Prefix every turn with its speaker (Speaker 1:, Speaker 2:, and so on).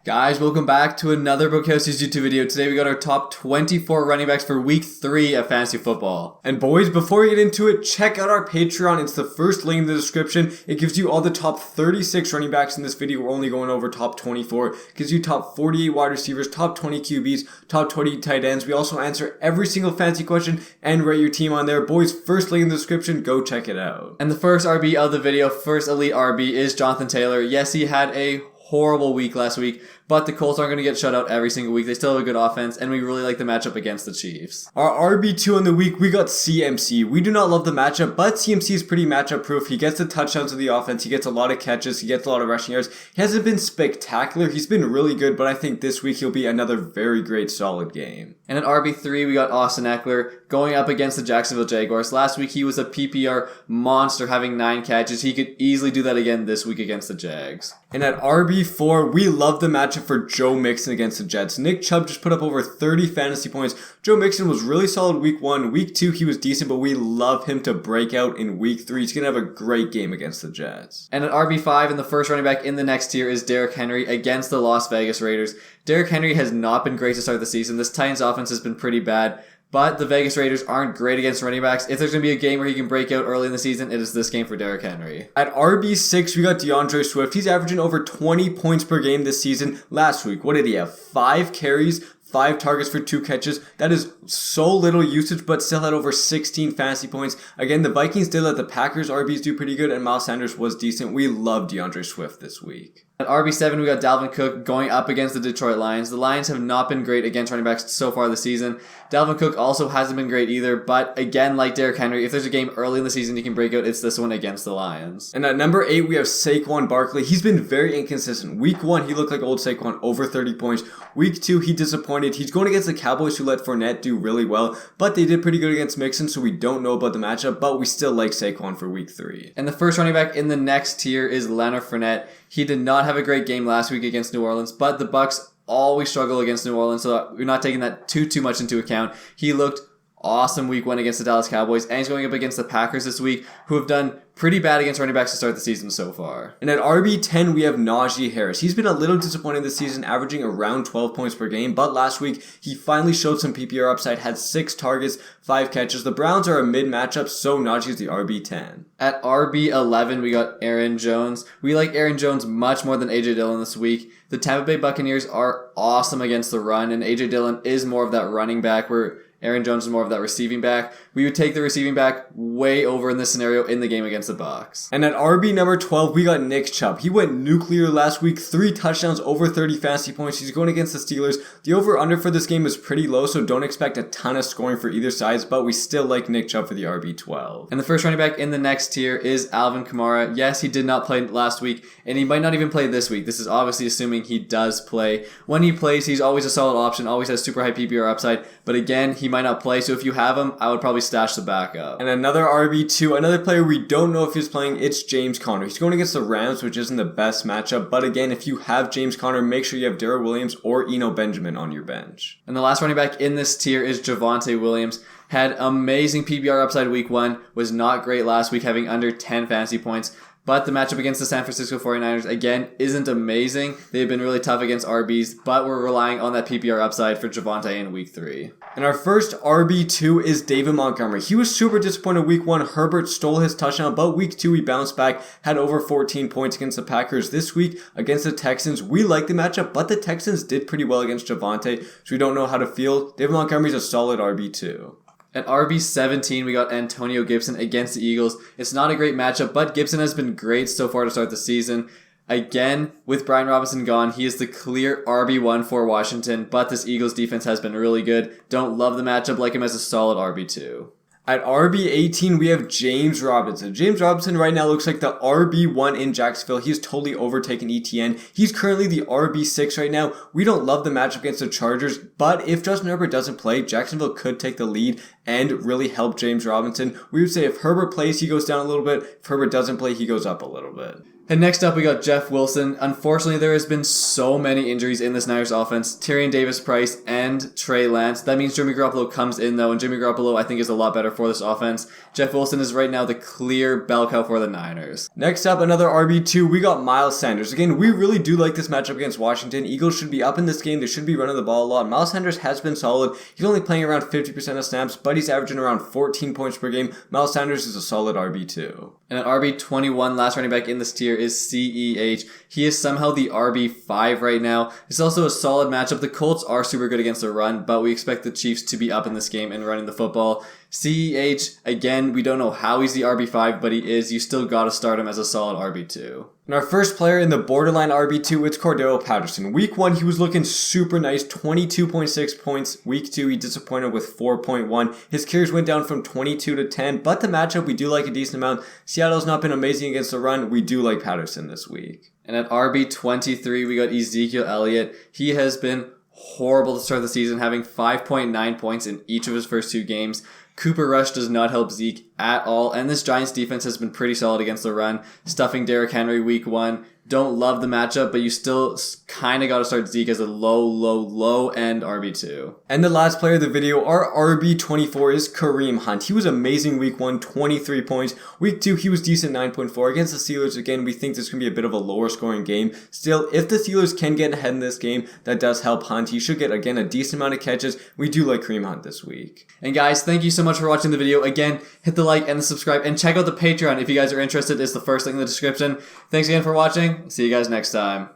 Speaker 1: Guys, welcome back to another Brokowski's YouTube video. Today we got our top 24 running backs for week 3 of fantasy football. And boys, before we get into it, check out our Patreon. It's the first link in the description. It gives you all the top 36 running backs in this video. We're only going over top 24. It gives you top 48 wide receivers, top 20 QBs, top 20 tight ends. We also answer every single fantasy question and rate your team on there. Boys, first link in the description. Go check it out. And the first RB of the video, first elite RB, is Jonathan Taylor. Yes, he had a horrible week last week, but the Colts aren't going to get shut out every single week. They still have a good offense, and we really like the matchup against the Chiefs. Our RB2 in the week, we got CMC. We do not love the matchup, but CMC is pretty matchup proof. He gets the touchdowns of the offense. He gets a lot of catches. He gets a lot of rushing yards. He hasn't been spectacular. He's been really good, but I think this week he'll be another very great solid game. And at RB3, we got Austin Eckler going up against the Jacksonville Jaguars. Last week, he was a PPR monster having 9 catches. He could easily do that again this week against the Jags. And at RB4, we love the matchup for Joe Mixon against the Jets. Nick Chubb just put up over 30 fantasy points. Joe Mixon was really solid week 1. Week 2, he was decent, but we love him to break out in week 3. He's going to have a great game against the Jets. And at RB5, and the first running back in the next tier is Derrick Henry against the Las Vegas Raiders. Derrick Henry has not been great to start the season. This Titans offense has been pretty bad. But the Vegas Raiders aren't great against running backs. If there's going to be a game where he can break out early in the season, it is this game for Derrick Henry. At RB6, we got DeAndre Swift. He's averaging over 20 points per game this season. Last week, what did he have? 5 carries, 5 targets for 2 catches. That is so little usage, but still had over 16 fantasy points. Again, the Vikings did let the Packers RBs do pretty good, and Miles Sanders was decent. We love DeAndre Swift this week. At RB7, we got Dalvin Cook going up against the Detroit Lions. The Lions have not been great against running backs so far this season. Dalvin Cook also hasn't been great either, but again, like Derrick Henry, if there's a game early in the season he can break out, it's this one against the Lions. And at number 8, we have Saquon Barkley. He's been very inconsistent. Week 1, he looked like old Saquon, over 30 points. Week 2, he disappointed. He's going against the Cowboys, who let Fournette do really well, but they did pretty good against Mixon, so we don't know about the matchup, but we still like Saquon for week 3. And the first running back in the next tier is Leonard Fournette. He did not have a great game last week against New Orleans, but the Bucs always struggle against New Orleans, so we're not taking that too much into account. He looked awesome week 1 against the Dallas Cowboys, and he's going up against the Packers this week, who have done pretty bad against running backs to start the season so far. And at RB10, we have Naji Harris. He's been a little disappointing this season, averaging around 12 points per game, but last week, he finally showed some PPR upside, had 6 targets, 5 catches. The Browns are a mid matchup, so Naji's the RB10. At RB11, we got Aaron Jones. We like Aaron Jones much more than AJ Dillon this week. The Tampa Bay Buccaneers are awesome against the run, and AJ Dillon is more of that running back, where Aaron Jones is more of that receiving back. We would take the receiving back way over in this scenario in the game against the Bucs. And at RB number 12, we got Nick Chubb. He went nuclear last week, 3 touchdowns, over 30 fantasy points. He's going against the Steelers. The over-under for this game is pretty low, so don't expect a ton of scoring for either side, but we still like Nick Chubb for the RB12. And the first running back in the next tier is Alvin Kamara. Yes, he did not play last week, and he might not even play this week. This is obviously assuming he does play. When he plays, he's always a solid option, always has super high PPR upside, but again, he might not play, so if you have him, I would probably stash the backup. And another RB2, another player we don't know if he's playing, it's James Conner. He's going against the Rams, which isn't the best matchup, but again, if you have James Conner, make sure you have Darrell Williams or Eno Benjamin on your bench. And the last running back in this tier is Javonte Williams. Had amazing PPR upside week 1, was not great last week, having under 10 fantasy points. But the matchup against the San Francisco 49ers, again, isn't amazing. They've been really tough against RBs, but we're relying on that PPR upside for Javonte in week 3. And our first RB2 is David Montgomery. He was super disappointed week 1. Herbert stole his touchdown, but week 2 he bounced back, had over 14 points against the Packers. This week against the Texans, we like the matchup, but the Texans did pretty well against Javonte, so we don't know how to feel. David Montgomery's a solid RB2. At RB17, we got Antonio Gibson against the Eagles. It's not a great matchup, but Gibson has been great so far to start the season. Again, with Brian Robinson gone, he is the clear RB1 for Washington, but this Eagles defense has been really good. Don't love the matchup, like him as a solid RB2. At RB18, we have James Robinson. James Robinson right now looks like the RB1 in Jacksonville. He's totally overtaken ETN. He's currently the RB6 right now. We don't love the matchup against the Chargers, but if Justin Herbert doesn't play, Jacksonville could take the lead and really help James Robinson. We would say if Herbert plays, he goes down a little bit. If Herbert doesn't play, he goes up a little bit. And next up, we got Jeff Wilson. Unfortunately, there has been so many injuries in this Niners offense. Tyrion Davis-Price and Trey Lance. That means Jimmy Garoppolo comes in, though, and Jimmy Garoppolo, I think, is a lot better for this offense. Jeff Wilson is right now the clear bell cow for the Niners. Next up, another RB2, we got Miles Sanders. Again, we really do like this matchup against Washington. Eagles should be up in this game. They should be running the ball a lot. Miles Sanders has been solid. He's only playing around 50% of snaps, but he's averaging around 14 points per game. Miles Sanders is a solid RB2. And at RB21, last running back in this tier is CEH. He is somehow the RB5 right now. It's also a solid matchup. The Colts are super good against the run, but we expect the Chiefs to be up in this game and running the football. CEH, again, we don't know how he's the RB5, but he is. You still gotta start him as a solid RB2. And our first player in the borderline RB2, it's Cordova Patterson. Week 1, he was looking super nice, 22.6 points. Week 2, he disappointed with 4.1. His carries went down from 22 to 10, but the matchup, we do like a decent amount. Seattle's not been amazing against the run. We do like Patterson this week. And at RB23, we got Ezekiel Elliott. He has been horrible to start the season, having 5.9 points in each of his first 2 games. Cooper Rush does not help Zeke at all, and this Giants defense has been pretty solid against the run, stuffing Derrick Henry week 1. Don't love the matchup, but you still kind of got to start Zeke as a low-end RB2. And the last player of the video, our RB24 is Kareem Hunt. He was amazing week 1, 23 points. Week 2, he was decent, 9.4. Against the Steelers, again, we think this can be a bit of a lower scoring game. Still, if the Steelers can get ahead in this game, that does help Hunt. He should get, again, a decent amount of catches. We do like Kareem Hunt this week. And guys, thank you so much for watching the video. Again, hit the like and the subscribe, and check out the Patreon if you guys are interested. It's the first link in the description. Thanks again for watching. See you guys next time.